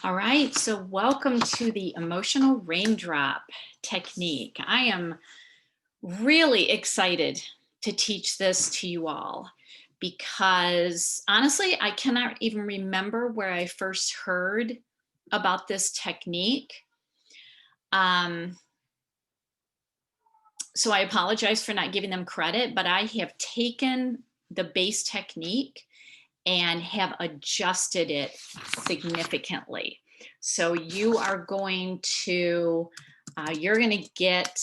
All right, so welcome to the emotional raindrop technique. I am really excited to teach this to you all because honestly, I cannot even remember where I first heard about this technique. Um, so I apologize for not giving them credit, but I have taken the base technique and have adjusted it significantly. So you are going to you're going to get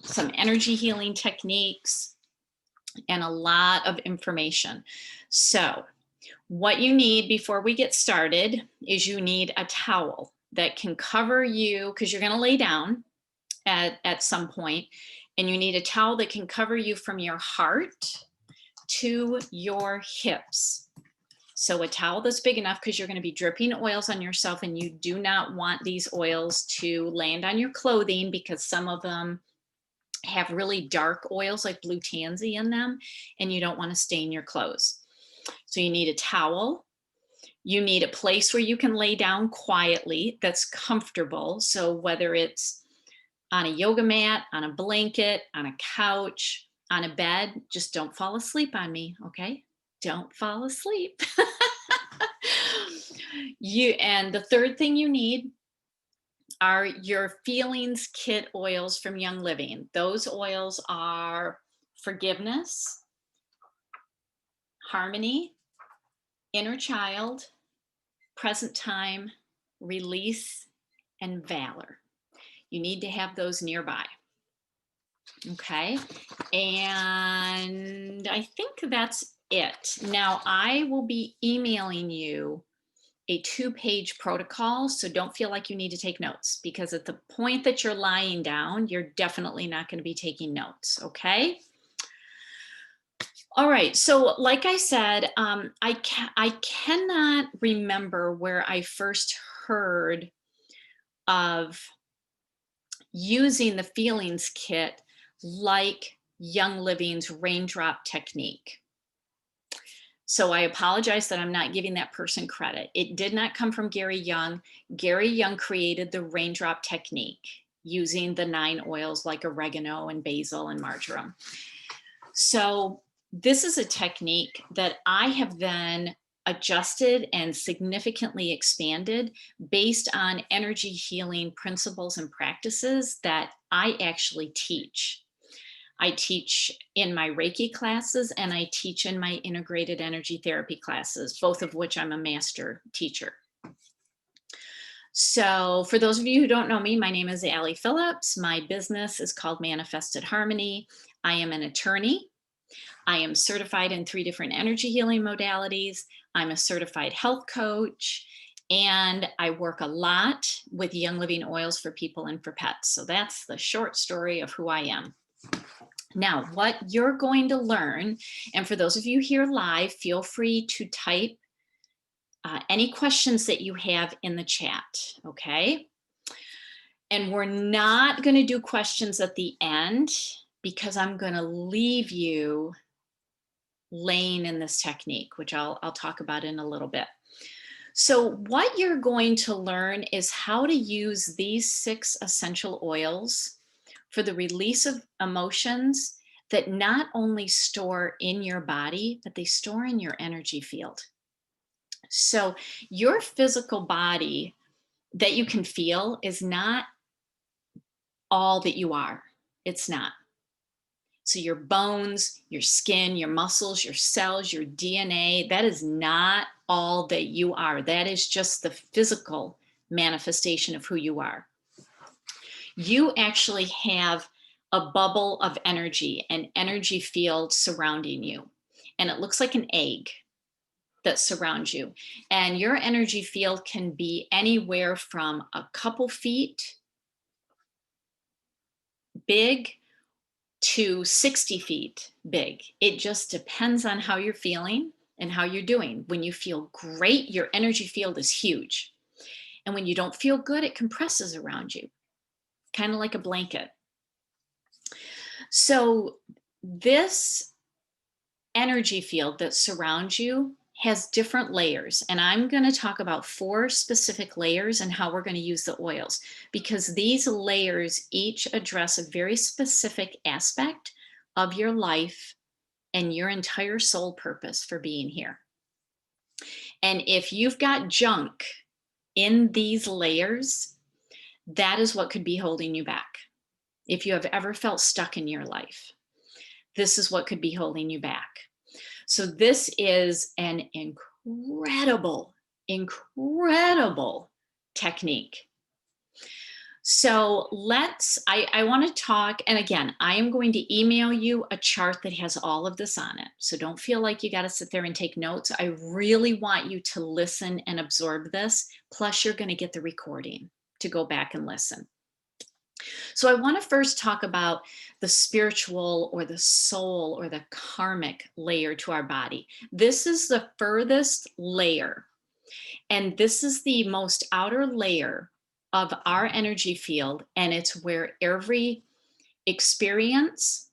some energy healing techniques and a lot of information. So what you need before we get started is you need a towel that can cover you because you're going to lay down at some point, and you need a towel that can cover you from your heart to your hips. So a towel that's big enough because you're going to be dripping oils on yourself, and you do not want these oils to land on your clothing because some of them have really dark oils like blue tansy in them, and you don't want to stain your clothes. So you need a towel. You need a place where you can lay down quietly that's comfortable. So whether it's on a yoga mat, on a blanket, on a couch, on a bed, just don't fall asleep on me, okay? Don't fall asleep. And the third thing you need are your feelings kit oils from Young Living. Those oils are forgiveness, harmony, inner child, present time, release, and valor. You need to have those nearby. Okay. And I think that's it. Now I will be emailing you a 2-page protocol. So don't feel like you need to take notes, because at the point that you're lying down, you're definitely not going to be taking notes. Okay. All right. So like I said, I cannot remember where I first heard of using the feelings kit like Young Living's Raindrop Technique. So I apologize that I'm not giving that person credit. It did not come from Gary Young. Gary Young created the Raindrop Technique using the 9 oils like oregano and basil and marjoram. So this is a technique that I have then adjusted and significantly expanded based on energy healing principles and practices that I actually teach. I teach in my Reiki classes, and I teach in my integrated energy therapy classes, both of which I'm a master teacher. So for those of you who don't know me, my name is Allie Phillips. My business is called Manifested Harmony. I am an attorney. I am certified in 3 different energy healing modalities. I'm a certified health coach, and I work a lot with Young Living oils for people and for pets. So that's the short story of who I am. Now, what you're going to learn, and for those of you here live, feel free to type any questions that you have in the chat, okay? And we're not going to do questions at the end because I'm going to leave you laying in this technique, which I'll talk about in a little bit. So what you're going to learn is how to use these 6 essential oils for the release of emotions that not only store in your body, but they store in your energy field. So your physical body that you can feel is not all that you are. It's not. So your bones, your skin, your muscles, your cells, your DNA, that is not all that you are. That is just the physical manifestation of who you are. You actually have a bubble of energy, an energy field surrounding you. And it looks like an egg that surrounds you. And your energy field can be anywhere from a couple feet big to 60 feet big. It just depends on how you're feeling and how you're doing. When you feel great, your energy field is huge. And when you don't feel good, it compresses around you, kind of like a blanket. So this energy field that surrounds you has different layers, and I'm going to talk about 4 specific layers and how we're going to use the oils, because these layers each address a very specific aspect of your life and your entire soul purpose for being here. And if you've got junk in these layers, that is what could be holding you back. If you have ever felt stuck in your life, this is what could be holding you back. So this is an incredible, incredible technique. So I want to talk, and again, I am going to email you a chart that has all of this on it. So don't feel like you got to sit there and take notes. I really want you to listen and absorb this. Plus, you're going to get the recording to go back and listen. So I want to first talk about the spiritual or the soul or the karmic layer to our body. This is the furthest layer, and this is the most outer layer of our energy field, and it's where every experience,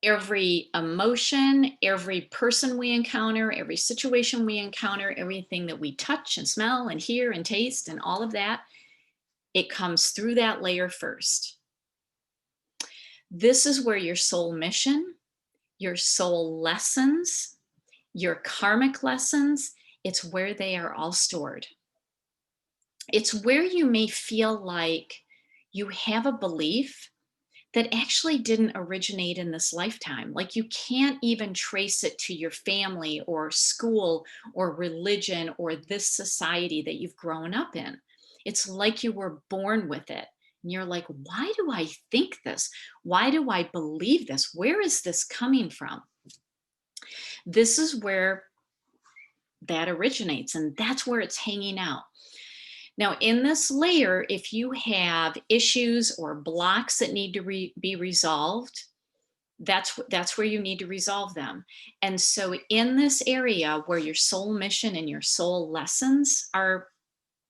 every emotion, every person we encounter, every situation we encounter, everything that we touch and smell and hear and taste and all of that, it comes through that layer first. This is where your soul mission, your soul lessons, your karmic lessons, it's where they are all stored. It's where you may feel like you have a belief that actually didn't originate in this lifetime. Like you can't even trace it to your family or school or religion or this society that you've grown up in. It's like you were born with it. And you're like, why do I think this? Why do I believe this? Where is this coming from? This is where that originates, and that's where it's hanging out. Now, in this layer, if you have issues or blocks that need to be resolved, that's where you need to resolve them. And so in this area where your soul mission and your soul lessons are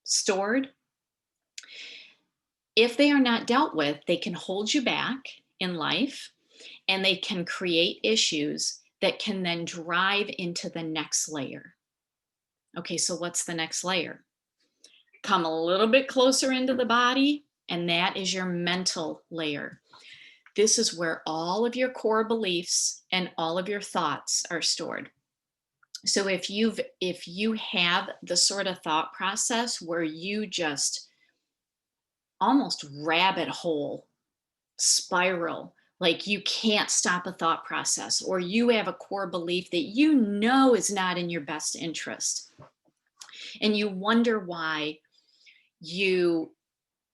stored, if they are not dealt with, they can hold you back in life, and they can create issues that can then drive into the next layer. Okay, so what's the next layer? Come a little bit closer into the body, and that is your mental layer. This is where all of your core beliefs and all of your thoughts are stored. So if you have the sort of thought process where you just almost rabbit hole spiral, like you can't stop a thought process, or you have a core belief that you know is not in your best interest, and you wonder why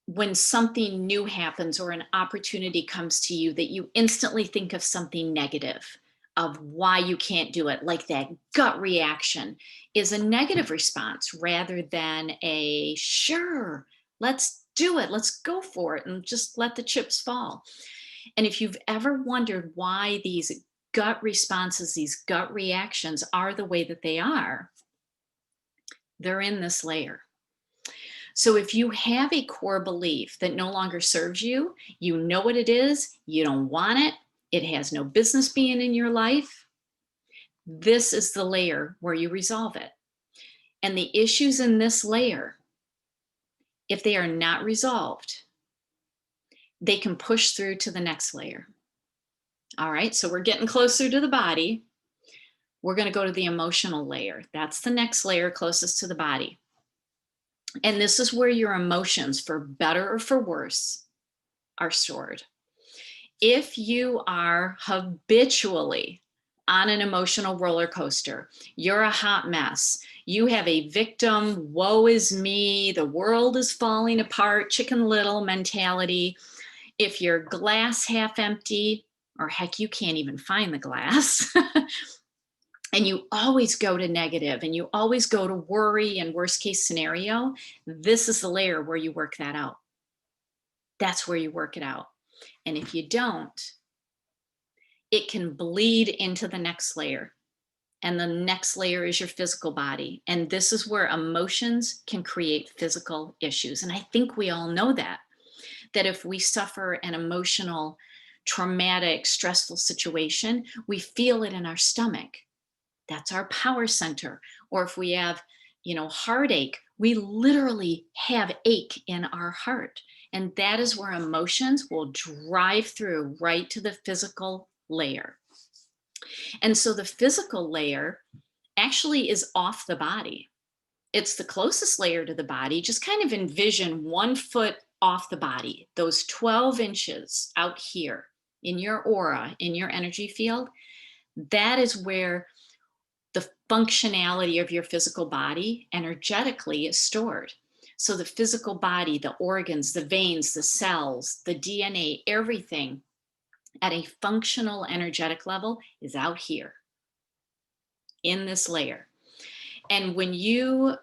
when something new happens or an opportunity comes to you, that you instantly think of something negative of why you can't do it, like that gut reaction is a negative response rather than a sure, let's do it, let's go for it, and just let the chips fall. And if you've ever wondered why these gut responses, these gut reactions are the way that they are, they're in this layer. So if you have a core belief that no longer serves you, you know what it is, you don't want it, it has no business being in your life, this is the layer where you resolve it. And the issues in this layer, if they are not resolved, they can push through to the next layer. All right, so we're getting closer to the body. We're going to go to the emotional layer. That's the next layer closest to the body. And this is where your emotions, for better or for worse, are stored. If you are habitually on an emotional roller coaster, you're a hot mess, you have a victim, woe is me, the world is falling apart, Chicken Little mentality. If you're glass half empty, or heck, you can't even find the glass, and you always go to negative and you always go to worry and worst case scenario, this is the layer where you work that out. That's where you work it out. And if you don't, it can bleed into the next layer. And the next layer is your physical body. And this is where emotions can create physical issues. And I think we all know that if we suffer an emotional, traumatic, stressful situation, we feel it in our stomach. that's our power center. Or if we have, heartache, we literally have ache in our heart. And that is where emotions will drive through right to the physical layer. And so the physical layer actually is off the body. It's the closest layer to the body. Just kind of envision 1 foot off the body, those 12 inches out here in your aura, in your energy field. That is where the functionality of your physical body energetically is stored. So the physical body, the organs, the veins, the cells, the DNA, everything at a functional energetic level is out here in this layer. And when you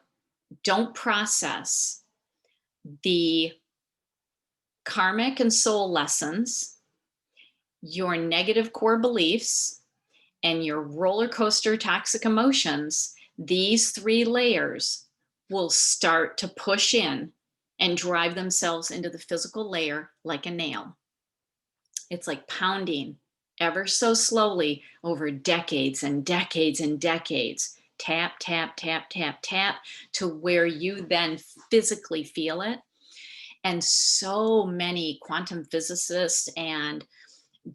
don't process the karmic and soul lessons, your negative core beliefs, and your roller coaster toxic emotions, these 3 layers will start to push in and drive themselves into the physical layer like a nail. It's like pounding ever so slowly over decades and decades and decades. Tap, tap, tap, tap, tap, to where you then physically feel it. And so many quantum physicists and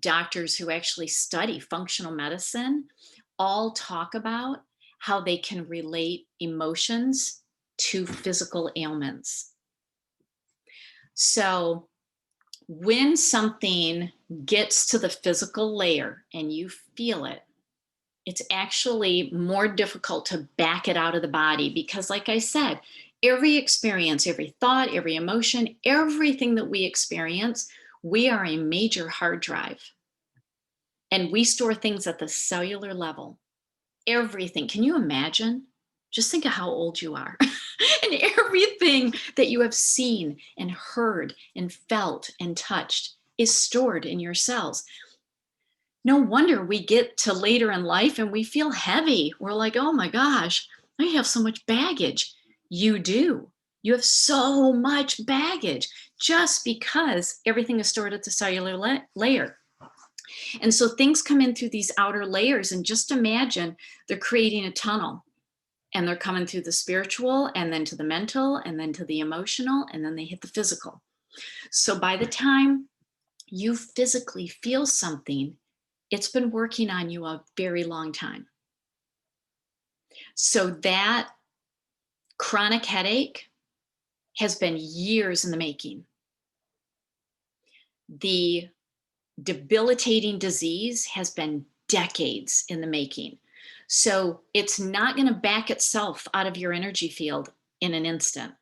doctors who actually study functional medicine all talk about how they can relate emotions to physical ailments. So when something gets to the physical layer and you feel it, it's actually more difficult to back it out of the body because, like I said, every experience, every thought, every emotion, everything that we experience, we are a major hard drive. And we store things at the cellular level. Everything. Can you imagine? Just think of how old you are. And everything that you have seen and heard and felt and touched is stored in your cells. No wonder we get to later in life and we feel heavy. We're like, oh my gosh, I have so much baggage. You do. You have so much baggage just because everything is stored at the cellular layer. And so things come in through these outer layers, and just imagine they're creating a tunnel, and they're coming through the spiritual and then to the mental and then to the emotional, and then they hit the physical. So by the time you physically feel something, it's been working on you a very long time. So that chronic headache has been years in the making. The debilitating disease has been decades in the making. So it's not going to back itself out of your energy field in an instant.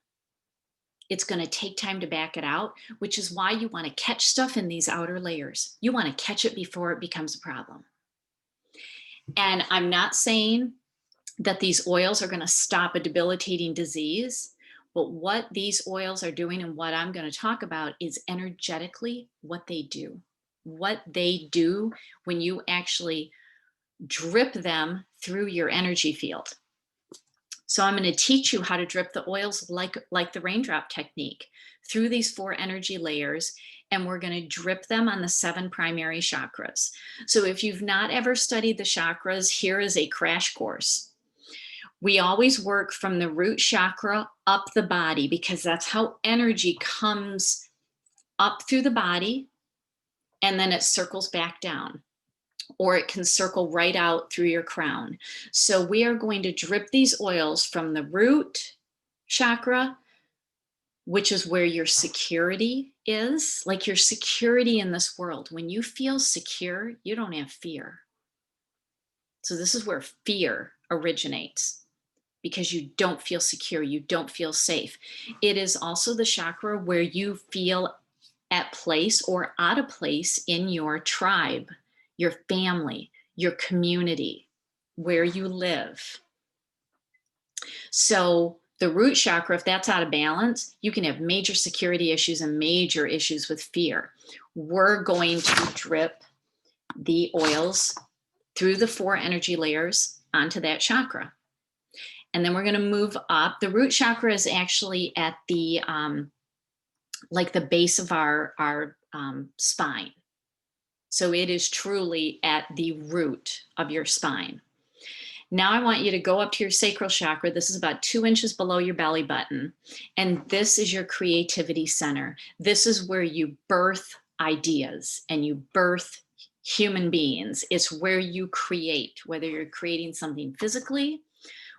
It's going to take time to back it out, which is why you want to catch stuff in these outer layers. You want to catch it before it becomes a problem. And I'm not saying that these oils are going to stop a debilitating disease, but what these oils are doing and what I'm going to talk about is energetically what they do. What they do when you actually drip them through your energy field. So I'm going to teach you how to drip the oils like the raindrop technique through these 4 energy layers, and we're going to drip them on the 7 primary chakras. So if you've not ever studied the chakras, here is a crash course. We always work from the root chakra up the body because that's how energy comes up through the body and then it circles back down, or it can circle right out through your crown. So we are going to drip these oils from the root chakra, which is where your security is, like your security in this world. When you feel secure, you don't have fear. So this is where fear originates, because you don't feel secure, you don't feel safe. It is also the chakra where you feel at place or out of place in your tribe, your family, your community, where you live. So the root chakra, if that's out of balance, you can have major security issues and major issues with fear. We're going to drip the oils through the 4 energy layers onto that chakra. And then we're going to move up. The root chakra is actually at the like the base of our spine. So it is truly at the root of your spine. Now I want you to go up to your sacral chakra. This is about 2 inches below your belly button. And this is your creativity center. This is where you birth ideas and you birth human beings. It's where you create, whether you're creating something physically,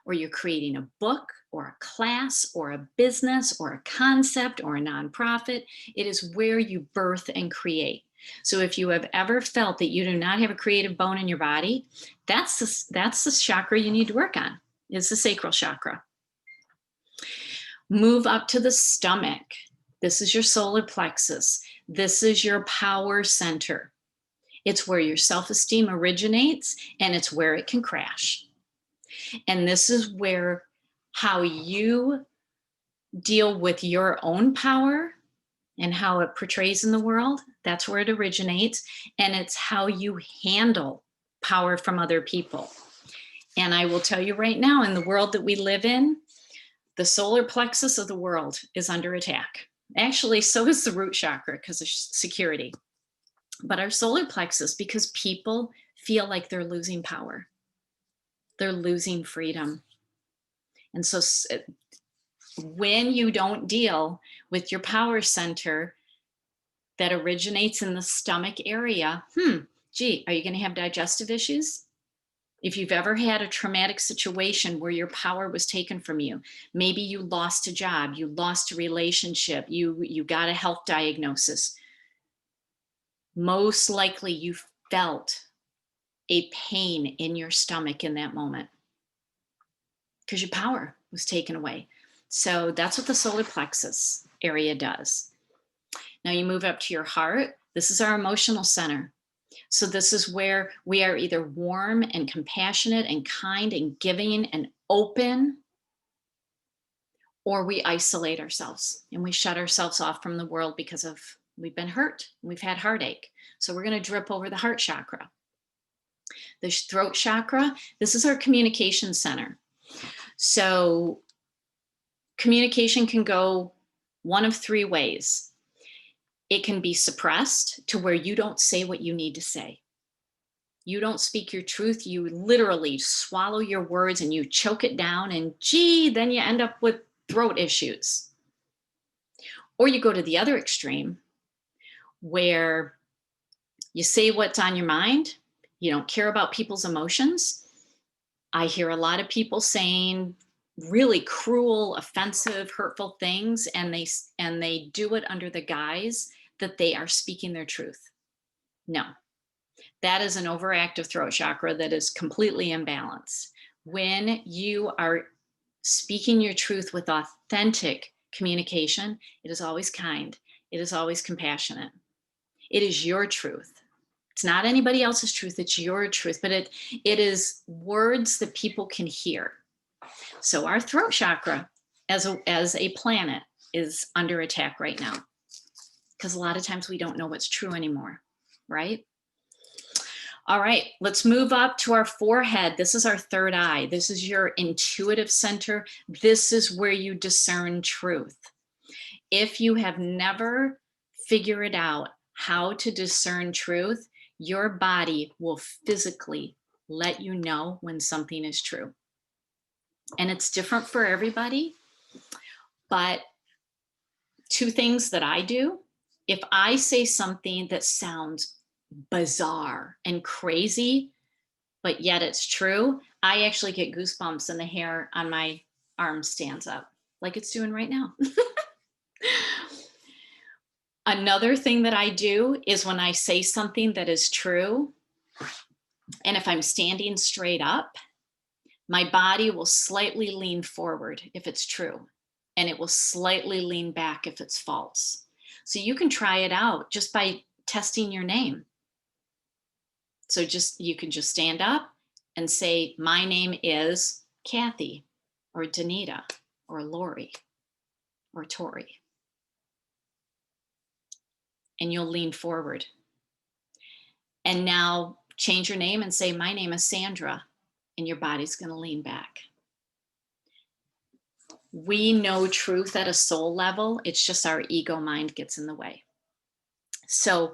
or you're creating a book or a class or a business or a concept or a nonprofit. It is where you birth and create. So if you have ever felt that you do not have a creative bone in your body, that's the chakra you need to work on, is the sacral chakra. Move up to the stomach. This is your solar plexus. This is your power center. It's where your self-esteem originates, and it's where it can crash. And this is where how you deal with your own power and how it portrays in the world, that's where it originates. And it's how you handle power from other people. And I will tell you right now, in the world that we live in, the solar plexus of the world is under attack. Actually, so is the root chakra because of security. But our solar plexus, because people feel like they're losing power, they're losing freedom. And so when you don't deal with your power center that originates in the stomach area, gee, are you going to have digestive issues? If you've ever had a traumatic situation where your power was taken from you, maybe you lost a job, you lost a relationship, you got a health diagnosis, most likely you felt a pain in your stomach in that moment because your power was taken away. So that's what the solar plexus area does. Now you move up to your heart. This is our emotional center. So this is where we are either warm and compassionate and kind and giving and open, or we isolate ourselves and we shut ourselves off from the world because we've been hurt. We've had heartache. So we're going to drip over the heart chakra. The throat chakra, this is our communication center. So communication can go one of three ways. It can be suppressed to where you don't say what you need to say. You don't speak your truth. You literally swallow your words and you choke it down, and then you end up with throat issues. Or you go to the other extreme where you say what's on your mind. You don't care about people's emotions. I hear a lot of people saying really cruel, offensive, hurtful things, and they do it under the guise that they are speaking their truth. No, that is an overactive throat chakra that is completely imbalanced. When you are speaking your truth with authentic communication, it is always kind. It is always compassionate. It is your truth. It's not anybody else's truth. It's your truth, but it is words that people can hear. So our throat chakra as a planet is under attack right now, because a lot of times we don't know what's true anymore, right? All right, let's move up to our forehead. This is our third eye. This is your intuitive center. This is where you discern truth. If you have never figured out how to discern truth, your body will physically let you know when something is true. And it's different for everybody, but two things that I do: if I say something that sounds bizarre and crazy, but yet it's true, I actually get goosebumps and the hair on my arm stands up like it's doing right now. Another thing that I do is when I say something that is true, and if I'm standing straight up, my body will slightly lean forward if it's true, and it will slightly lean back if it's false. So you can try it out just by testing your name. So you can just stand up and say, my name is Kathy, or Danita, or Lori, or Tori. And you'll lean forward. And now change your name and say, my name is Sandra, and your body's going to lean back. We know truth at a soul level. It's just our ego mind gets in the way. So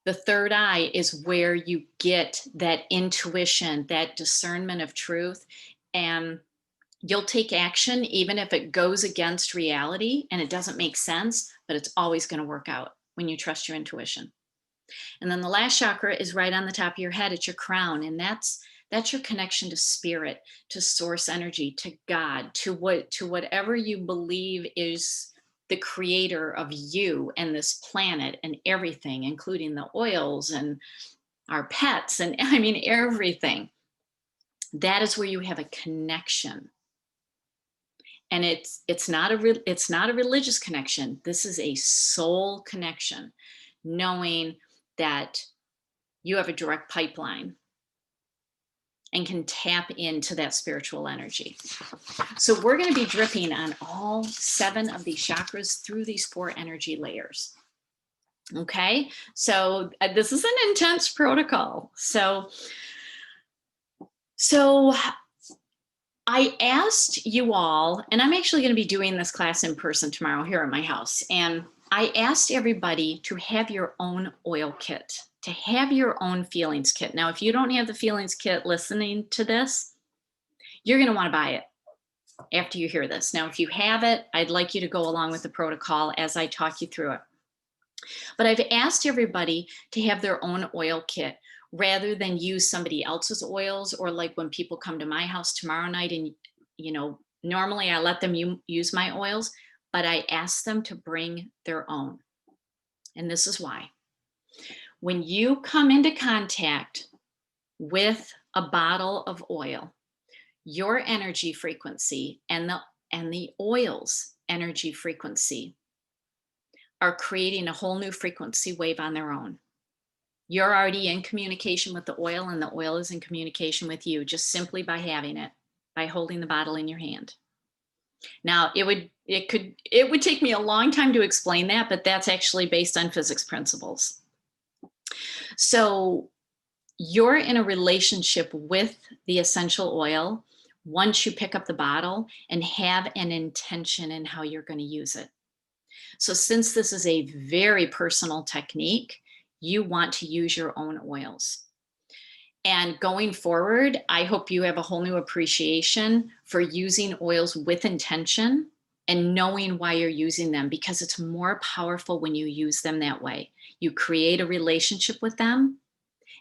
The third eye is where you get that intuition, that discernment of truth. And you'll take action even if it goes against reality and it doesn't make sense, but it's always going to work out when you trust your intuition. And then the last chakra is right on the top of your head. It's your crown. And that's your connection to spirit, to source energy, to God, to whatever you believe is the creator of you and this planet and everything, including the oils and our pets and I mean everything. That is where you have a connection. And it's not a religious connection. This is a soul connection, knowing that you have a direct pipeline and can tap into that spiritual energy. So we're going to be dripping on all 7 of these chakras through these 4 energy layers. Okay, so this is an intense protocol. So I asked you all, and I'm actually going to be doing this class in person tomorrow here at my house. And I asked everybody to have your own oil kit, to have your own feelings kit. Now, if you don't have the feelings kit listening to this, you're going to want to buy it after you hear this. Now, if you have it, I'd like you to go along with the protocol as I talk you through it. But I've asked everybody to have their own oil kit rather than use somebody else's oils, or like when people come to my house tomorrow night and, normally I let them use my oils, but I ask them to bring their own. And this is why. When you come into contact with a bottle of oil, your energy frequency and the oil's energy frequency are creating a whole new frequency wave on their own. You're already in communication with the oil, and the oil is in communication with you just simply by having it, by holding the bottle in your hand. Now, it would take me a long time to explain that, but that's actually based on physics principles. So you're in a relationship with the essential oil once you pick up the bottle and have an intention in how you're going to use it. So since this is a very personal technique, you want to use your own oils. And going forward, I hope you have a whole new appreciation for using oils with intention and knowing why you're using them, because it's more powerful when you use them that way. You create a relationship with them.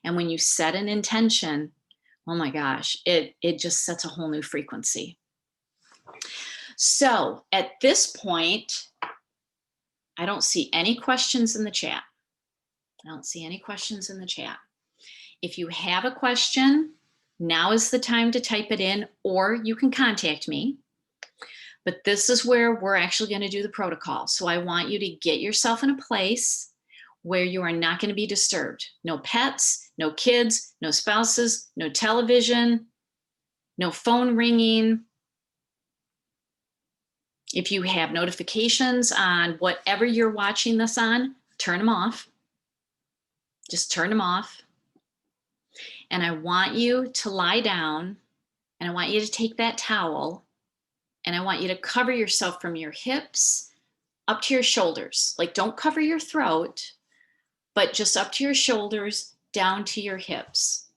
And when you set an intention, oh my gosh, it just sets a whole new frequency. So at this point, I don't see any questions in the chat. I don't see any questions in the chat. If you have a question, now is the time to type it in, or you can contact me. But this is where we're actually going to do the protocol. So I want you to get yourself in a place where you are not going to be disturbed. No pets, no kids, no spouses, no television, no phone ringing. If you have notifications on whatever you're watching this on, turn them off. Just turn them off. And I want you to lie down, and I want you to take that towel, and I want you to cover yourself from your hips up to your shoulders. Like, don't cover your throat, but just up to your shoulders, down to your hips.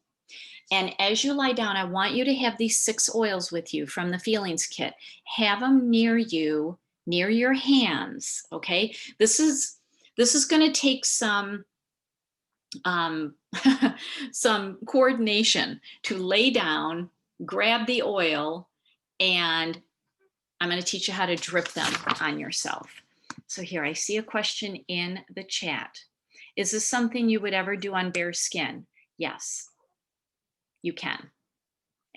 And as you lie down, I want you to have these 6 oils with you from the feelings kit. Have them near you, near your hands. Okay. This is going to take some some coordination to lay down, grab the oil, and I'm going to teach you how to drip them on yourself. So here, I see a question in the chat. Is this something you would ever do on bare skin? Yes, you can.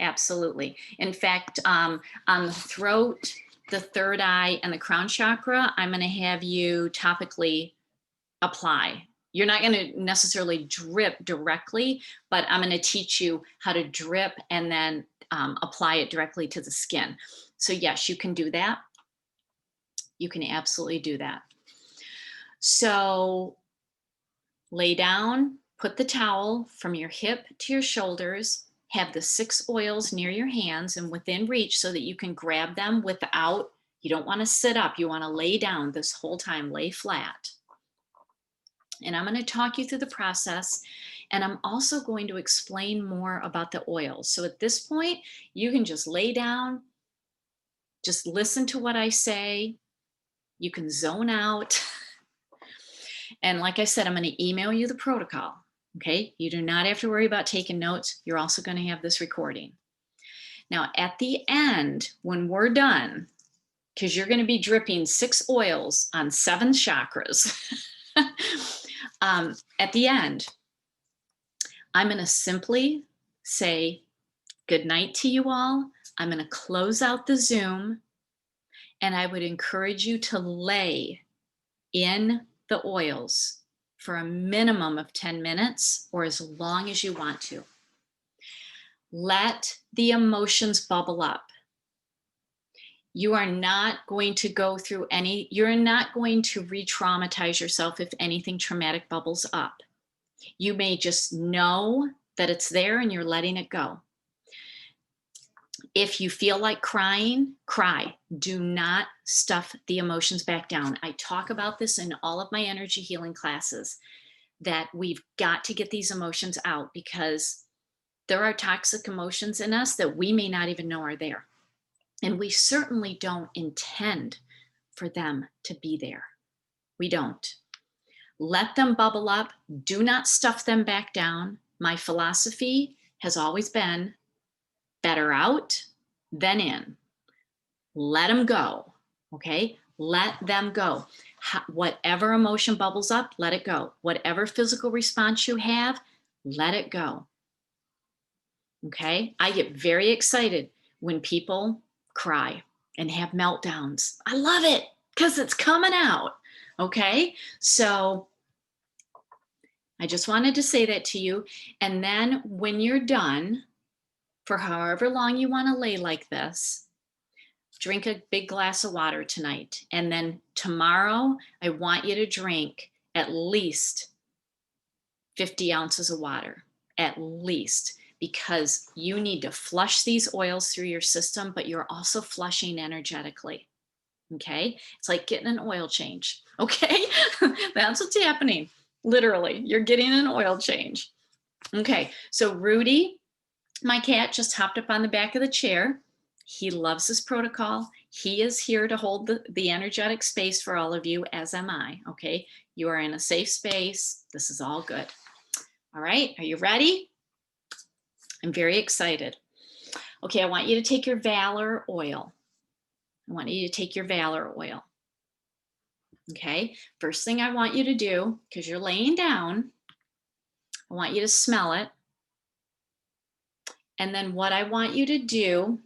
Absolutely. In fact, on the throat, the third eye, and the crown chakra, I'm going to have you topically apply. You're not going to necessarily drip directly, but I'm going to teach you how to drip and then apply it directly to the skin. So yes, you can do that. You can absolutely do that. So lay down, put the towel from your hip to your shoulders, have the 6 oils near your hands and within reach so that you can grab them without, you don't want to sit up. You want to lay down this whole time, lay flat. And I'm going to talk you through the process. And I'm also going to explain more about the oils. So at this point, you can just lay down, just listen to what I say. You can zone out. And like I said, I'm going to email you the protocol. Okay. You do not have to worry about taking notes. You're also going to have this recording. Now, at the end, when we're done, because you're going to be dripping 6 oils on 7 chakras, at the end, I'm going to simply say good night to you all. I'm going to close out the Zoom, and I would encourage you to lay in the oils for a minimum of 10 minutes or as long as you want to. Let the emotions bubble up. You are not going to go through you're not going to re-traumatize yourself if anything traumatic bubbles up. You may just know that it's there and you're letting it go. If you feel like crying, cry. Do not stuff the emotions back down. I talk about this in all of my energy healing classes, that we've got to get these emotions out because there are toxic emotions in us that we may not even know are there. And we certainly don't intend for them to be there. We don't. Let them bubble up. Do not stuff them back down. My philosophy has always been better out than in. Let them go. Okay? Let them go. Whatever emotion bubbles up, let it go. Whatever physical response you have, let it go. Okay? I get very excited when people cry and have meltdowns. I love it because it's coming out. Okay? So I just wanted to say that to you. And then when you're done, for however long you want to lay like this, drink a big glass of water tonight. And then tomorrow, I want you to drink at least 50 ounces of water, at least, because you need to flush these oils through your system, but you're also flushing energetically. Okay. It's like getting an oil change. Okay. That's what's happening. Literally, you're getting an oil change. Okay. So, Rudy, my cat, just hopped up on the back of the chair. He loves this protocol. He is here to hold the energetic space for all of you, as am I. Okay. You are in a safe space. This is all good. All right. Are you ready? I'm very excited. Okay. I want you to take your Valor oil. I want you to take your Valor oil. Okay. First thing I want you to do, because you're laying down, I want you to smell it. And then what I want you to do,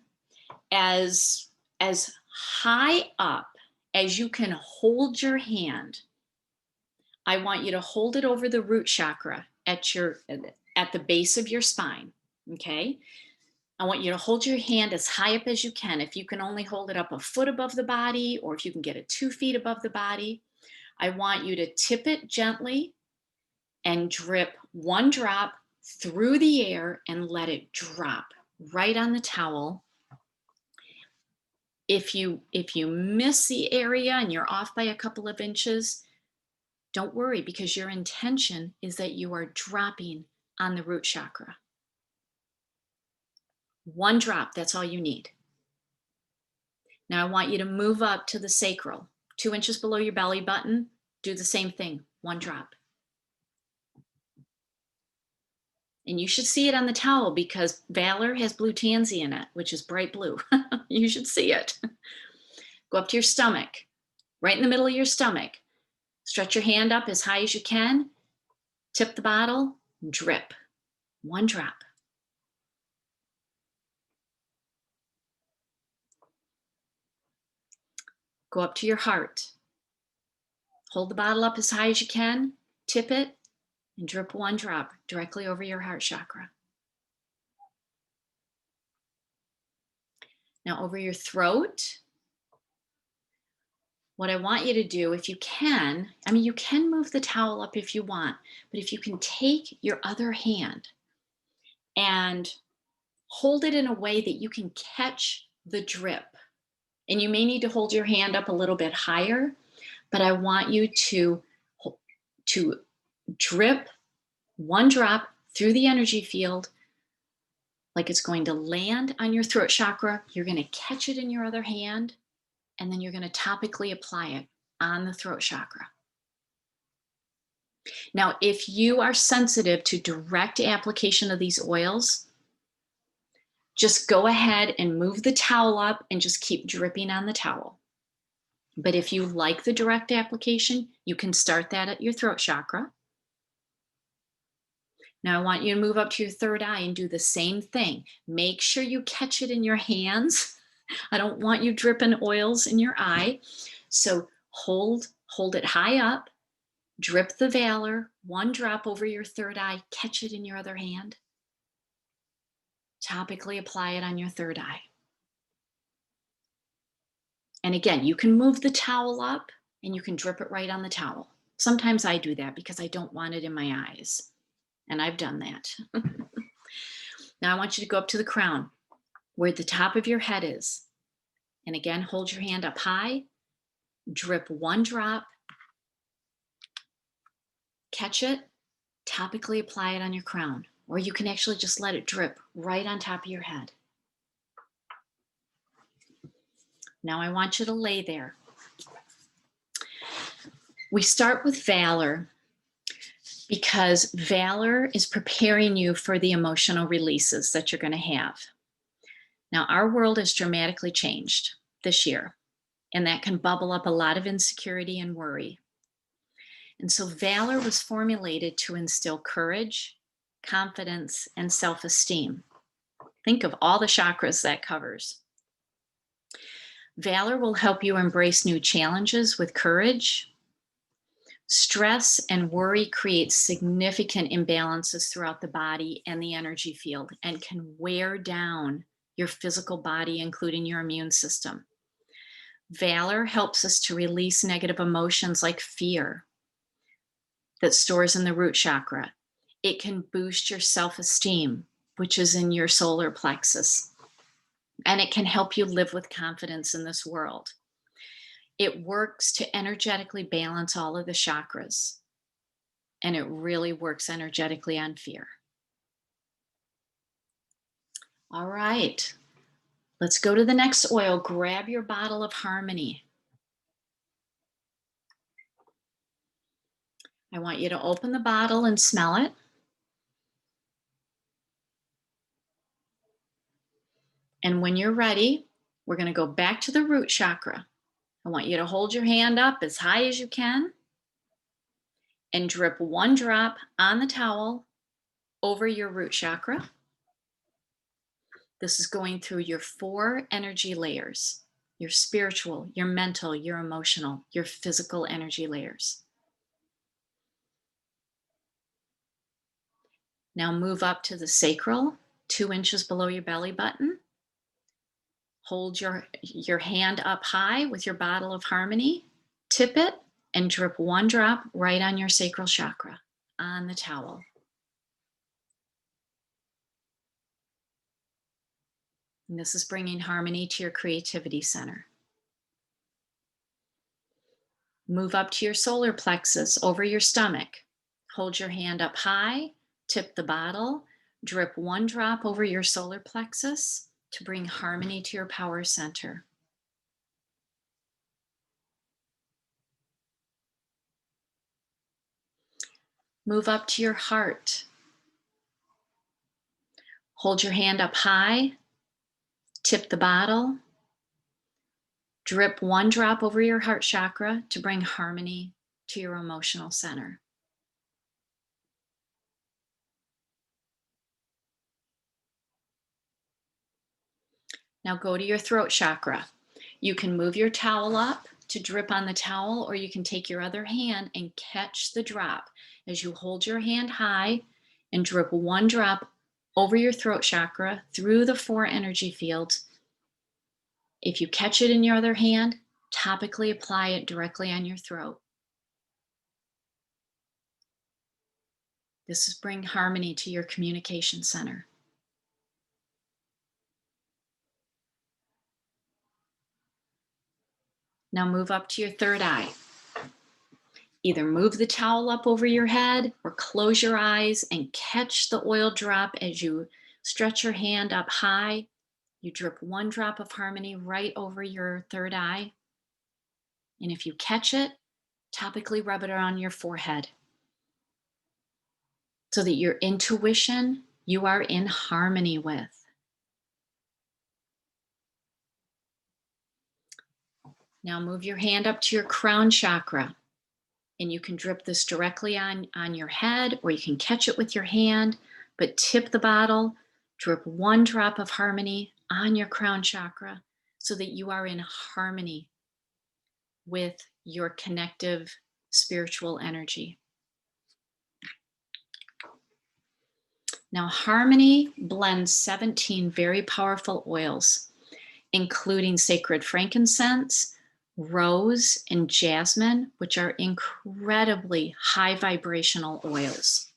as high up as you can hold your hand, I want you to hold it over the root chakra at the base of your spine. Okay. I want you to hold your hand as high up as you can. If you can only hold it up a foot above the body, or if you can get it 2 feet above the body, I want you to tip it gently and drip 1 drop through the air and let it drop right on the towel. If you miss the area and you're off by a couple of inches, don't worry, because your intention is that you are dropping on the root chakra. 1 drop, that's all you need. Now I want you to move up to the sacral, 2 inches below your belly button. Do the same thing, 1 drop. And you should see it on the towel because Valor has blue tansy in it, which is bright blue. You should see it. Go up to your stomach, right in the middle of your stomach. Stretch your hand up as high as you can. Tip the bottle, drip. 1 drop. Go up to your heart. Hold the bottle up as high as you can. Tip it and drip 1 drop directly over your heart chakra. Now over your throat, what I want you to do, if you can, you can move the towel up if you want, but if you can take your other hand and hold it in a way that you can catch the drip. And you may need to hold your hand up a little bit higher, but I want you to Drip one drop through the energy field like it's going to land on your throat chakra. You're going to catch it in your other hand, and then you're going to topically apply it on the throat chakra. Now, if you are sensitive to direct application of these oils, just go ahead and move the towel up and just keep dripping on the towel. But if you like the direct application, you can start that at your throat chakra. Now I want you to move up to your third eye and do the same thing. Make sure you catch it in your hands. I don't want you dripping oils in your eye. So hold it high up, drip the Valor, one drop over your third eye, catch it in your other hand. Topically apply it on your third eye. And again, you can move the towel up and you can drip it right on the towel. Sometimes I do that because I don't want it in my eyes. And I've done that. Now I want you to go up to the crown where the top of your head is. And again, hold your hand up high, drip one drop, catch it, topically apply it on your crown. Or you can actually just let it drip right on top of your head. Now I want you to lay there. We start with Valor because Valor is preparing you for the emotional releases that you're going to have. Now, our world has dramatically changed this year, and that can bubble up a lot of insecurity and worry. And so Valor was formulated to instill courage, confidence, and self-esteem. Think of all the chakras that covers. Valor will help you embrace new challenges with courage. Stress and worry create significant imbalances throughout the body and the energy field and can wear down your physical body, including your immune system. Valor helps us to release negative emotions like fear that stores in the root chakra. It can boost your self-esteem, which is in your solar plexus, and it can help you live with confidence in this world. It works to energetically balance all of the chakras, and it really works energetically on fear. All right, let's go to the next oil. Grab your bottle of Harmony. I want you to open the bottle and smell it. And when you're ready, we're going to go back to the root chakra. I want you to hold your hand up as high as you can and drip one drop on the towel over your root chakra. This is going through your 4 energy layers: your spiritual, your mental, your emotional, your physical energy layers. Now move up to the sacral, 2 inches below your belly button. Hold your hand up high with your bottle of Harmony, tip it, and drip one drop right on your sacral chakra on the towel. And this is bringing harmony to your creativity center. Move up to your solar plexus over your stomach. Hold your hand up high, tip the bottle, drip one drop over your solar plexus to bring harmony to your power center. Move up to your heart. Hold your hand up high, tip the bottle, drip one drop over your heart chakra to bring harmony to your emotional center. Now go to your throat chakra. You can move your towel up to drip on the towel, or you can take your other hand and catch the drop as you hold your hand high and drip one drop over your throat chakra through the 4 energy fields. If you catch it in your other hand, topically apply it directly on your throat. This is bring harmony to your communication center. Now move up to your third eye. Either move the towel up over your head or close your eyes and catch the oil drop as you stretch your hand up high. You drip one drop of harmony right over your third eye. And if you catch it, topically rub it on your forehead so that your intuition you are in harmony with. Now move your hand up to your crown chakra. And you can drip this directly on your head, or you can catch it with your hand, but tip the bottle, drip one drop of harmony on your crown chakra so that you are in harmony with your connective spiritual energy. Now, harmony blends 17 very powerful oils, including sacred frankincense, rose, and jasmine, which are incredibly high vibrational oils.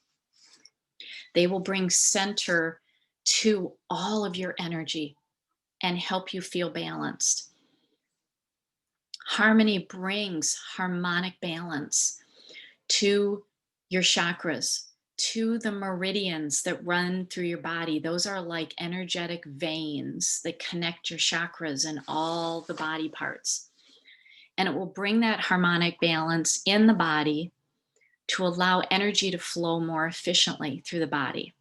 They will bring center to all of your energy and help you feel balanced. Harmony brings harmonic balance to your chakras, to the meridians that run through your body. Those are like energetic veins that connect your chakras and all the body parts. And it will bring that harmonic balance in the body to allow energy to flow more efficiently through the body.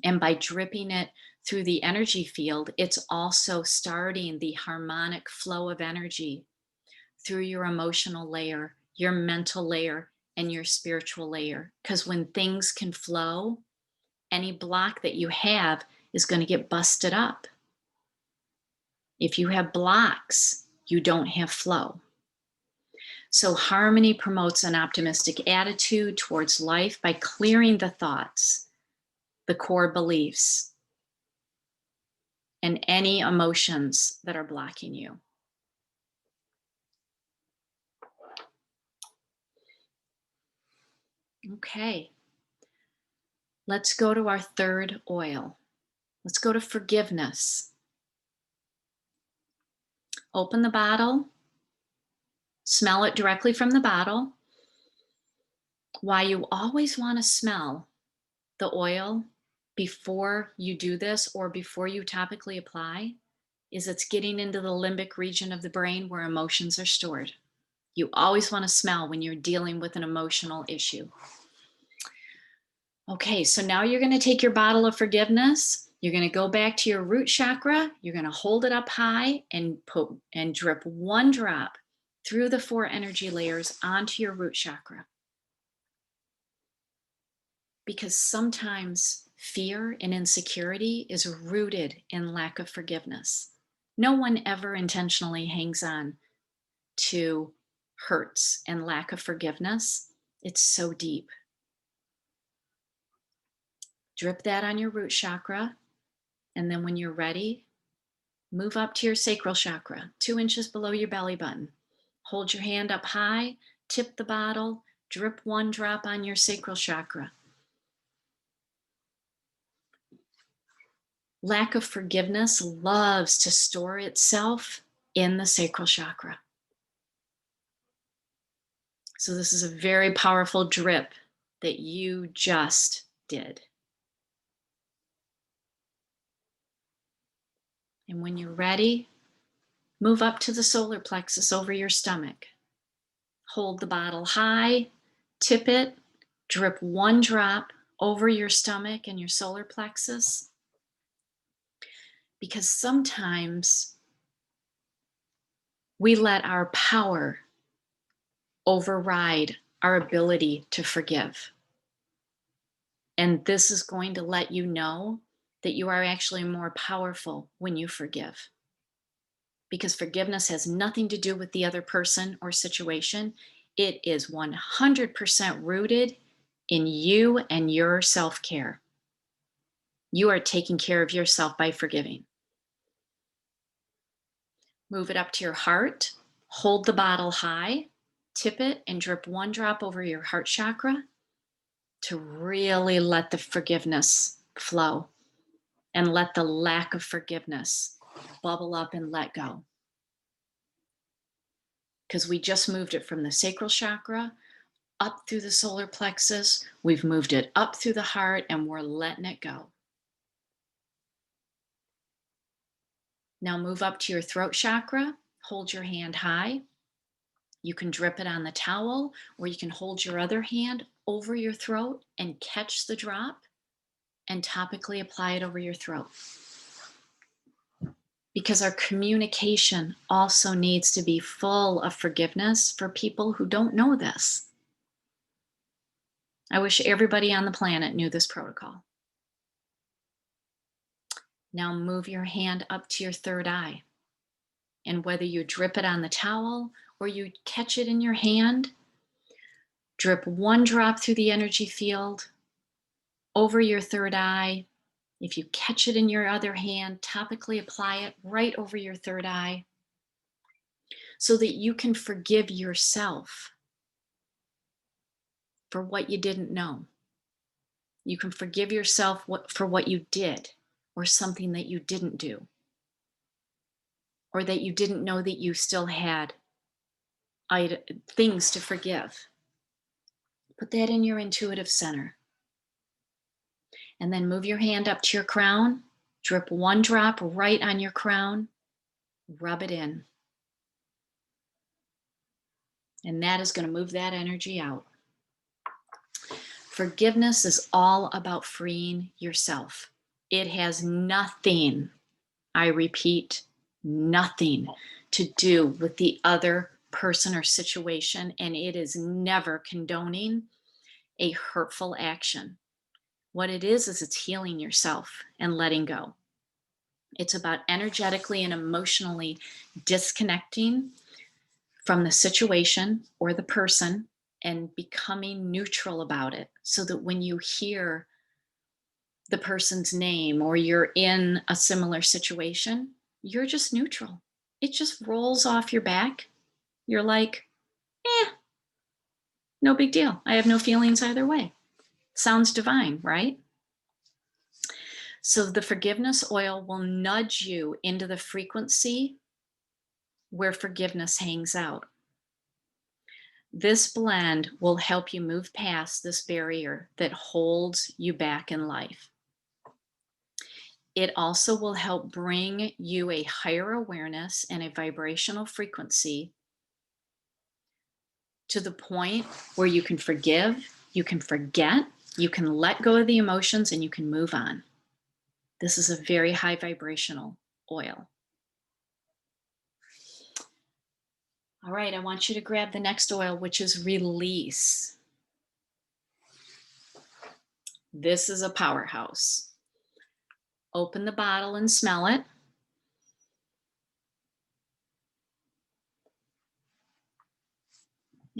And by dripping it through the energy field, it's also starting the harmonic flow of energy through your emotional layer, your mental layer, and your spiritual layer. Because when things can flow, any block that you have is going to get busted up. If you have blocks, you don't have flow. So harmony promotes an optimistic attitude towards life by clearing the thoughts, the core beliefs, and any emotions that are blocking you. Okay, let's go to our third oil. Let's go to forgiveness. Open the bottle, smell it directly from the bottle. Why you always want to smell the oil before you do this or before you topically apply is it's getting into the limbic region of the brain where emotions are stored. You always want to smell when you're dealing with an emotional issue. Okay, so now you're going to take your bottle of forgiveness. You're going to go back to your root chakra. You're going to hold it up high and drip one drop through the 4 energy layers onto your root chakra. Because sometimes fear and insecurity is rooted in lack of forgiveness. No one ever intentionally hangs on to hurts and lack of forgiveness. It's so deep. Drip that on your root chakra. And then when you're ready, move up to your sacral chakra, 2 inches below your belly button. Hold your hand up high, tip the bottle, drip one drop on your sacral chakra. Lack of forgiveness loves to store itself in the sacral chakra. So this is a very powerful drip that you just did. And when you're ready, move up to the solar plexus over your stomach. Hold the bottle high, tip it, drip one drop over your stomach and your solar plexus. Because sometimes we let our power override our ability to forgive. And this is going to let you know that you are actually more powerful when you forgive. Because forgiveness has nothing to do with the other person or situation. It is 100% rooted in you and your self-care. You are taking care of yourself by forgiving. Move it up to your heart. Hold the bottle high, tip it, and drip one drop over your heart chakra to really let the forgiveness flow and let the lack of forgiveness bubble up and let go. Because we just moved it from the sacral chakra up through the solar plexus. We've moved it up through the heart, and we're letting it go. Now move up to your throat chakra. Hold your hand high. You can drip it on the towel, or you can hold your other hand over your throat and catch the drop and topically apply it over your throat. Because our communication also needs to be full of forgiveness for people who don't know this. I wish everybody on the planet knew this protocol. Now move your hand up to your third eye. And whether you drip it on the towel or you catch it in your hand, drip one drop through the energy field over your third eye. If you catch it in your other hand, topically apply it right over your third eye so that you can forgive yourself for what you didn't know. You can forgive yourself for what you did or something that you didn't do or that you didn't know that you still had things to forgive. Put that in your intuitive center. And then move your hand up to your crown. Drip one drop right on your crown. Rub it in. And that is going to move that energy out. Forgiveness is all about freeing yourself. It has nothing, I repeat, nothing to do with the other person or situation, and it is never condoning a hurtful action. What it is it's healing yourself and letting go. It's about energetically and emotionally disconnecting from the situation or the person and becoming neutral about it, so that when you hear the person's name or you're in a similar situation, you're just neutral. It just rolls off your back. You're like, no big deal. I have no feelings either way. Sounds divine, right? So the forgiveness oil will nudge you into the frequency where forgiveness hangs out. This blend will help you move past this barrier that holds you back in life. It also will help bring you a higher awareness and a vibrational frequency to the point where you can forgive, you can forget, you can let go of the emotions, and you can move on. This is a very high vibrational oil. All right, I want you to grab the next oil, which is release. This is a powerhouse. Open the bottle and smell it.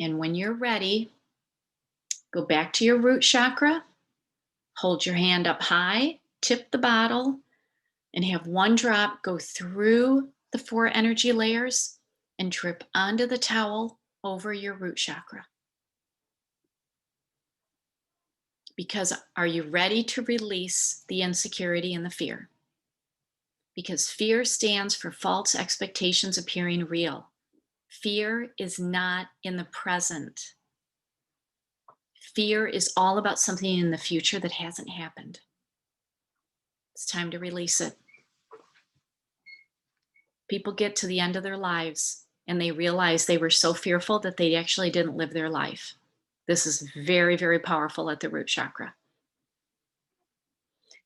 And when you're ready, go back to your root chakra, hold your hand up high, tip the bottle, and have one drop go through the 4 energy layers and drip onto the towel over your root chakra. Because are you ready to release the insecurity and the fear? Because fear stands for false expectations appearing real. Fear is not in the present. Fear is all about something in the future that hasn't happened. It's time to release it. People get to the end of their lives and they realize they were so fearful that they actually didn't live their life. This is very, very powerful at the root chakra.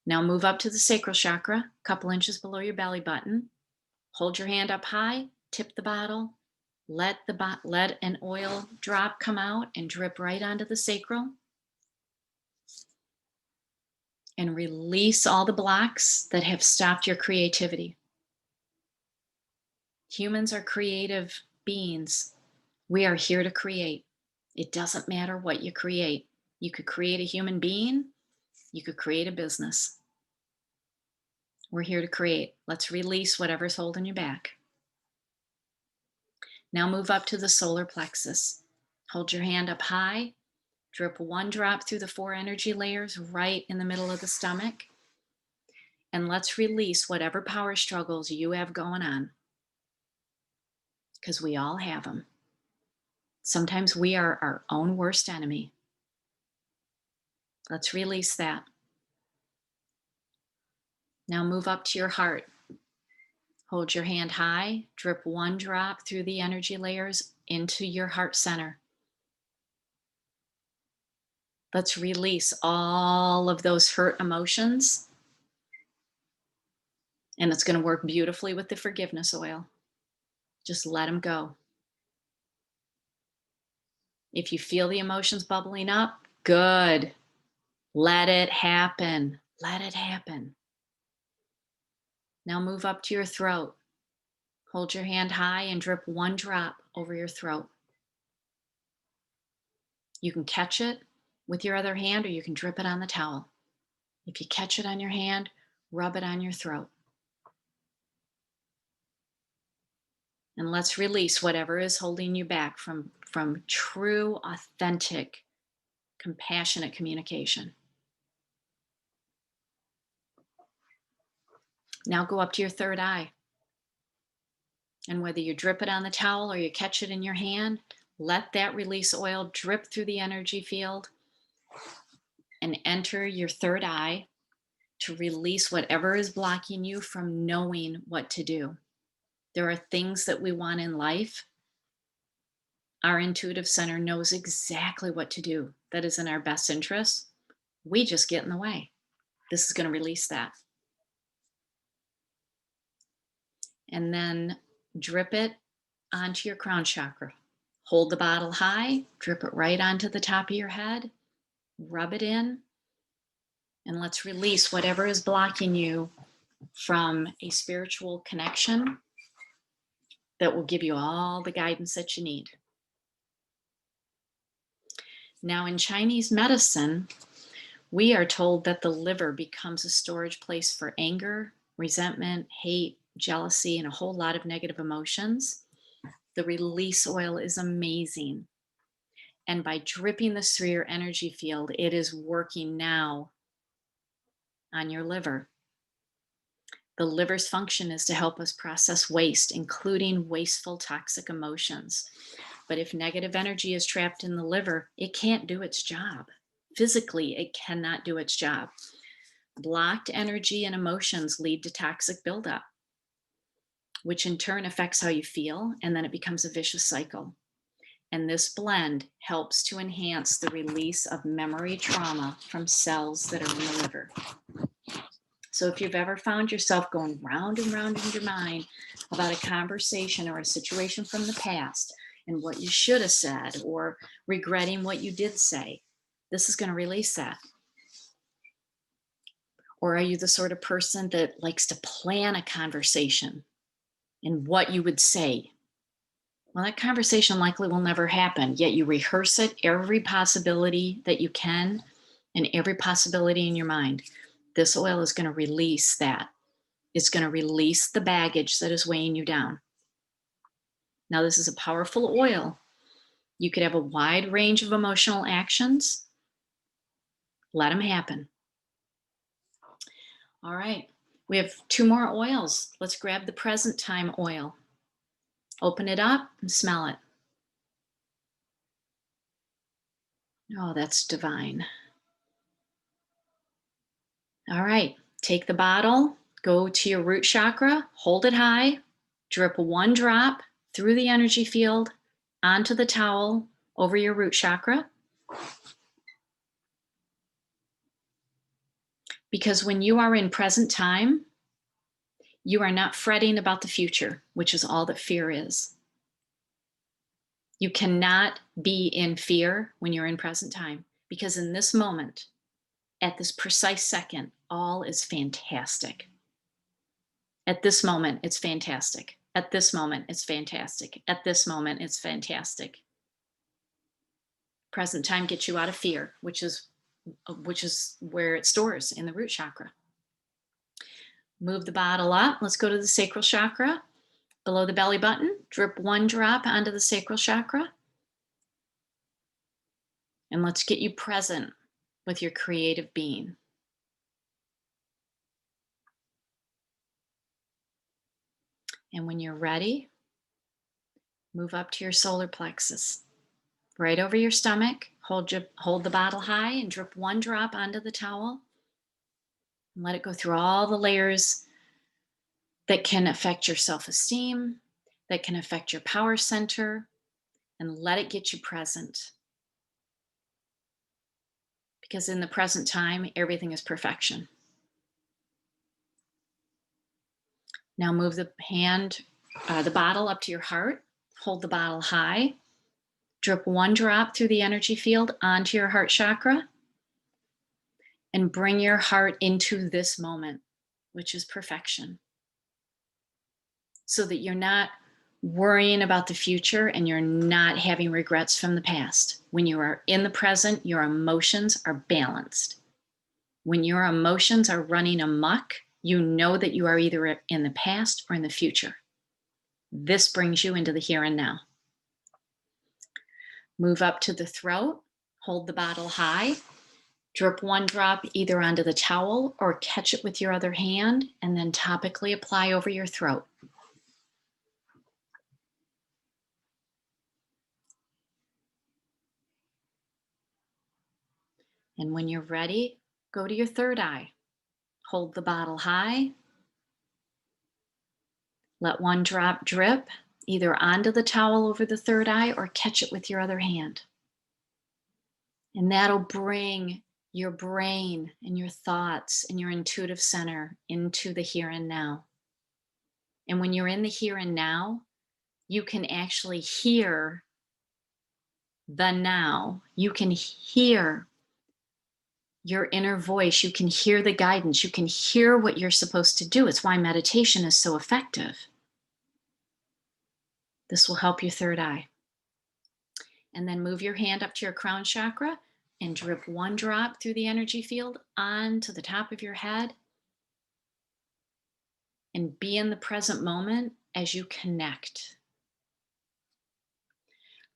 Now move up to the sacral chakra, a couple inches below your belly button. Hold your hand up high, tip the bottle, let an oil drop come out and drip right onto the sacral. And release all the blocks that have stopped your creativity. Humans are creative beings. We are here to create. It doesn't matter what you create. You could create a human being. You could create a business. We're here to create. Let's release whatever's holding you back. Now move up to the solar plexus. Hold your hand up high. Drip one drop through the 4 energy layers right in the middle of the stomach. And let's release whatever power struggles you have going on. Because we all have them. Sometimes we are our own worst enemy. Let's release that. Now move up to your heart. Hold your hand high, drip one drop through the energy layers into your heart center. Let's release all of those hurt emotions. And it's going to work beautifully with the forgiveness oil. Just let them go. If you feel the emotions bubbling up, good. Let it happen. Let it happen. Now move up to your throat. Hold your hand high and drip one drop over your throat. You can catch it with your other hand or you can drip it on the towel. If you catch it on your hand, rub it on your throat. And let's release whatever is holding you back from true, authentic, compassionate communication. Now go up to your third eye. And whether you drip it on the towel or you catch it in your hand, let that release oil drip through the energy field and enter your third eye to release whatever is blocking you from knowing what to do. There are things that we want in life. Our intuitive center knows exactly what to do that is in our best interest. We just get in the way. This is going to release that. And then drip it onto your crown chakra. Hold the bottle high, drip it right onto the top of your head, rub it in, and let's release whatever is blocking you from a spiritual connection that will give you all the guidance that you need. Now, in Chinese medicine, we are told that the liver becomes a storage place for anger, resentment, hate, jealousy, and a whole lot of negative emotions. The release oil is amazing. And by dripping this through your energy field, it is working now on your liver. The liver's function is to help us process waste, including wasteful, toxic emotions. But if negative energy is trapped in the liver, it can't do its job. Physically, it cannot do its job. Blocked energy and emotions lead to toxic buildup, which in turn affects how you feel, and then it becomes a vicious cycle. And this blend helps to enhance the release of memory trauma from cells that are in the liver. So if you've ever found yourself going round and round in your mind about a conversation or a situation from the past and what you should have said, or regretting what you did say, this is going to release that. Or are you the sort of person that likes to plan a conversation and what you would say? Well, that conversation likely will never happen, yet you rehearse it, every possibility that you can, and every possibility in your mind. This oil is going to release that. It's going to release the baggage that is weighing you down. Now, this is a powerful oil. You could have a wide range of emotional actions. Let them happen. All right. We have 2 more oils. Let's grab the present time oil. Open it up and smell it. Oh, that's divine. All right. Take the bottle, go to your root chakra, hold it high, drip 1 drop through the energy field onto the towel over your root chakra. Because when you are in present time, you are not fretting about the future, which is all that fear is. You cannot be in fear when you're in present time, because in this moment, at this precise second, all is fantastic. At this moment, it's fantastic. At this moment, it's fantastic. At this moment, it's fantastic. Present time gets you out of fear, which is where it stores in the root chakra. Move the bottle up. Let's go to the sacral chakra. Below the belly button, drip 1 drop onto the sacral chakra. And let's get you present with your creative being. And when you're ready, move up to your solar plexus. right over your stomach. Hold the bottle high and drip one drop onto the towel. And let it go through all the layers that can affect your self-esteem, that can affect your power center, and let it get you present. Because in the present time, everything is perfection. Now move the bottle up to your heart. Hold the bottle high. Drip one drop through the energy field onto your heart chakra. And bring your heart into this moment, which is perfection. So that you're not worrying about the future and you're not having regrets from the past. When you are in the present, your emotions are balanced. When your emotions are running amok, you know that you are either in the past or in the future. This brings you into the here and now. Move up to the throat, hold the bottle high, drip one drop either onto the towel or catch it with your other hand, and then topically apply over your throat. And when you're ready, go to your third eye. Hold the bottle high. Let one drop drip either onto the towel over the third eye or catch it with your other hand. And that'll bring your brain and your thoughts and your intuitive center into the here and now. And when you're in the here and now, you can actually hear the now. You can hear your inner voice. You can hear the guidance. You can hear what you're supposed to do. It's why meditation is so effective. This will help your third eye. And then move your hand up to your crown chakra and drip one drop through the energy field onto the top of your head. And be in the present moment as you connect.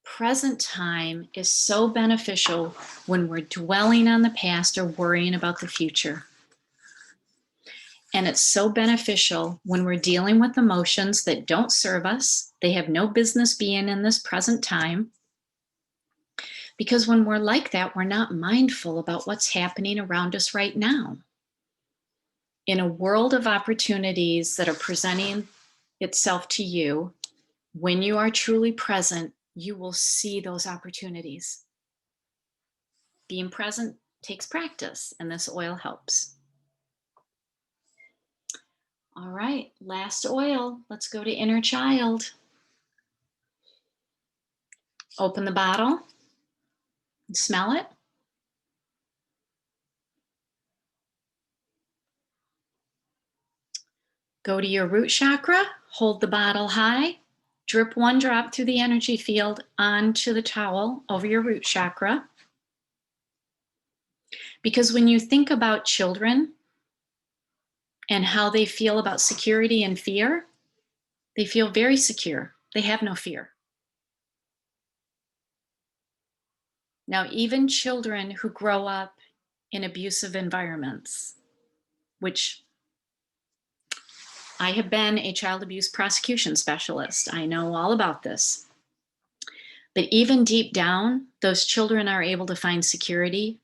Present time is so beneficial when we're dwelling on the past or worrying about the future. And it's so beneficial when we're dealing with emotions that don't serve us. They have no business being in this present time. Because when we're like that, we're not mindful about what's happening around us right now. In a world of opportunities that are presenting itself to you, when you are truly present, you will see those opportunities. Being present takes practice, and this oil helps. All right, last oil. Let's go to inner child. Open the bottle and smell it. Go to your root chakra, hold the bottle high, drip one drop through the energy field onto the towel over your root chakra. Because when you think about children and how they feel about security and fear, they feel very secure. They have no fear. Now, even children who grow up in abusive environments, which I have been a child abuse prosecution specialist. I know all about this. But even deep down, those children are able to find security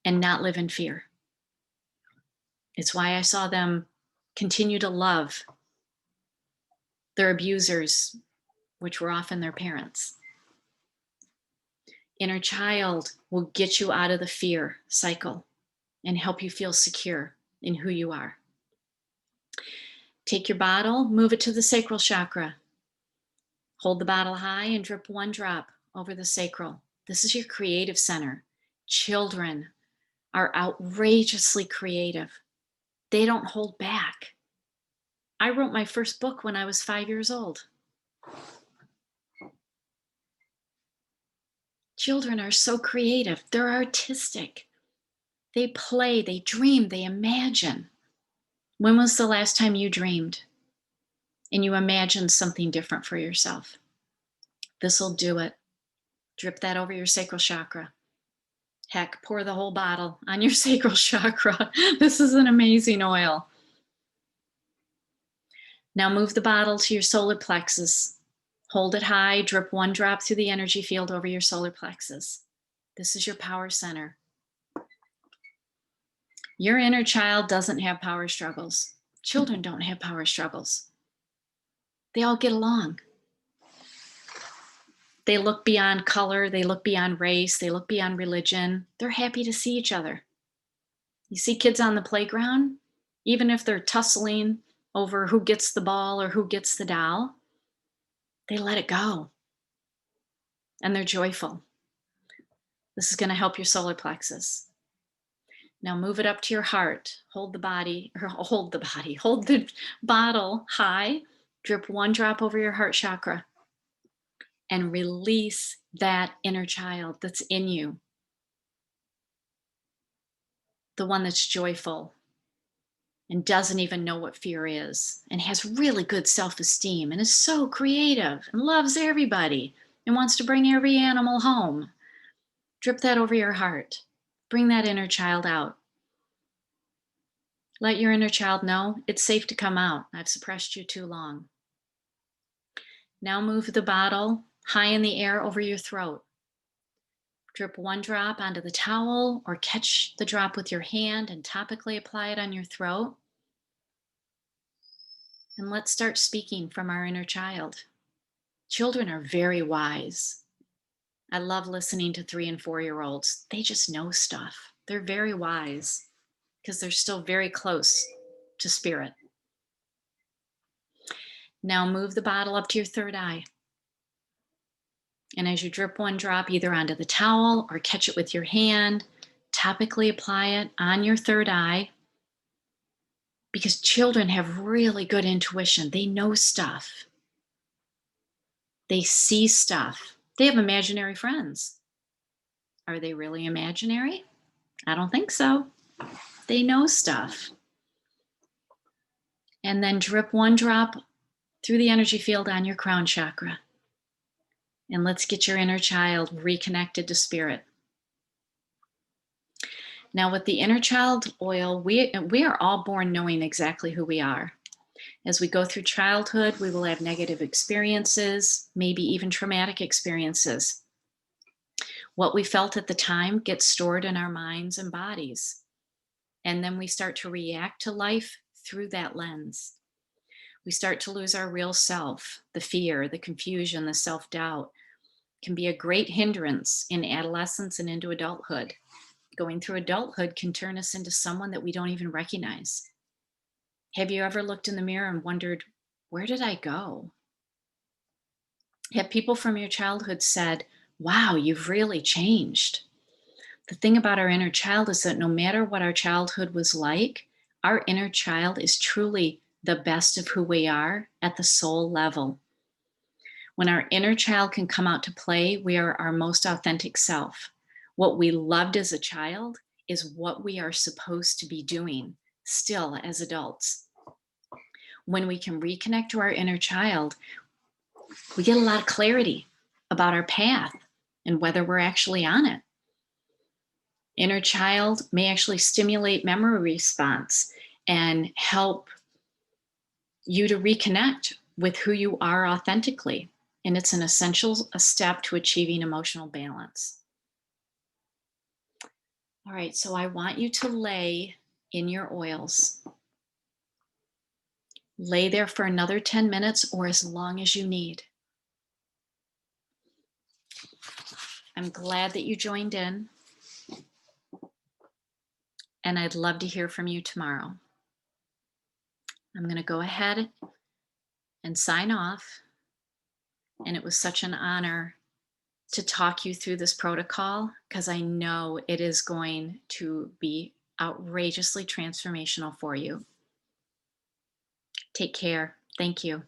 and not live in fear. It's why I saw them continue to love their abusers, which were often their parents. Inner child will get you out of the fear cycle and help you feel secure in who you are. Take your bottle, move it to the sacral chakra. Hold the bottle high and drip one drop over the sacral. This is your creative center. Children are outrageously creative. They don't hold back. I wrote my first book when I was 5 years old. Children are so creative. They're artistic. They play, they dream, they imagine. When was the last time you dreamed and you imagined something different for yourself? This will do it. Drip that over your sacral chakra. Heck, pour the whole bottle on your sacral chakra. This is an amazing oil. Now move the bottle to your solar plexus. Hold it high, drip one drop through the energy field over your solar plexus. This is your power center. Your inner child doesn't have power struggles. Children don't have power struggles. They all get along. They look beyond color, they look beyond race, they look beyond religion. They're happy to see each other. You see kids on the playground, even if they're tussling over who gets the ball or who gets the doll, they let it go and they're joyful. This is going to help your solar plexus. Now move it up to your heart. Hold the bottle high. Drip one drop over your heart chakra and release that inner child that's in you. The one that's joyful and doesn't even know what fear is and has really good self-esteem and is so creative and loves everybody and wants to bring every animal home. Drip that over your heart. Bring that inner child out. Let your inner child know it's safe to come out. I've suppressed you too long. Now move the bottle high in the air over your throat. Drip one drop onto the towel or catch the drop with your hand and topically apply it on your throat. And let's start speaking from our inner child. Children are very wise. I love listening to 3 and 4-year-olds. They just know stuff. They're very wise because they're still very close to spirit. Now move the bottle up to your third eye. And as you drip one drop either onto the towel or catch it with your hand, topically apply it on your third eye. Because children have really good intuition. They know stuff. They see stuff. They have imaginary friends. Are they really imaginary? I don't think so. They know stuff. And then drip one drop through the energy field on your crown chakra. And let's get your inner child reconnected to spirit. Now with the inner child oil, we are all born knowing exactly who we are. As we go through childhood, we will have negative experiences, maybe even traumatic experiences. What we felt at the time gets stored in our minds and bodies. And then we start to react to life through that lens. We start to lose our real self. The fear, the confusion, the self-doubt can be a great hindrance in adolescence and into adulthood. Going through adulthood can turn us into someone that we don't even recognize. Have you ever looked in the mirror and wondered, where did I go? Have people from your childhood said, wow, you've really changed? The thing about our inner child is that no matter what our childhood was like, our inner child is truly the best of who we are at the soul level. When our inner child can come out to play, we are our most authentic self. What we loved as a child is what we are supposed to be doing still as adults. When we can reconnect to our inner child, we get a lot of clarity about our path and whether we're actually on it. Inner child may actually stimulate memory response and help you to reconnect with who you are authentically. And it's an essential step to achieving emotional balance. All right, so I want you to lay in your oils. Lay there for another 10 minutes or as long as you need. I'm glad that you joined in, and I'd love to hear from you tomorrow. I'm going to go ahead and sign off, and it was such an honor to talk you through this protocol because I know it is going to be outrageously transformational for you. Take care. Thank you.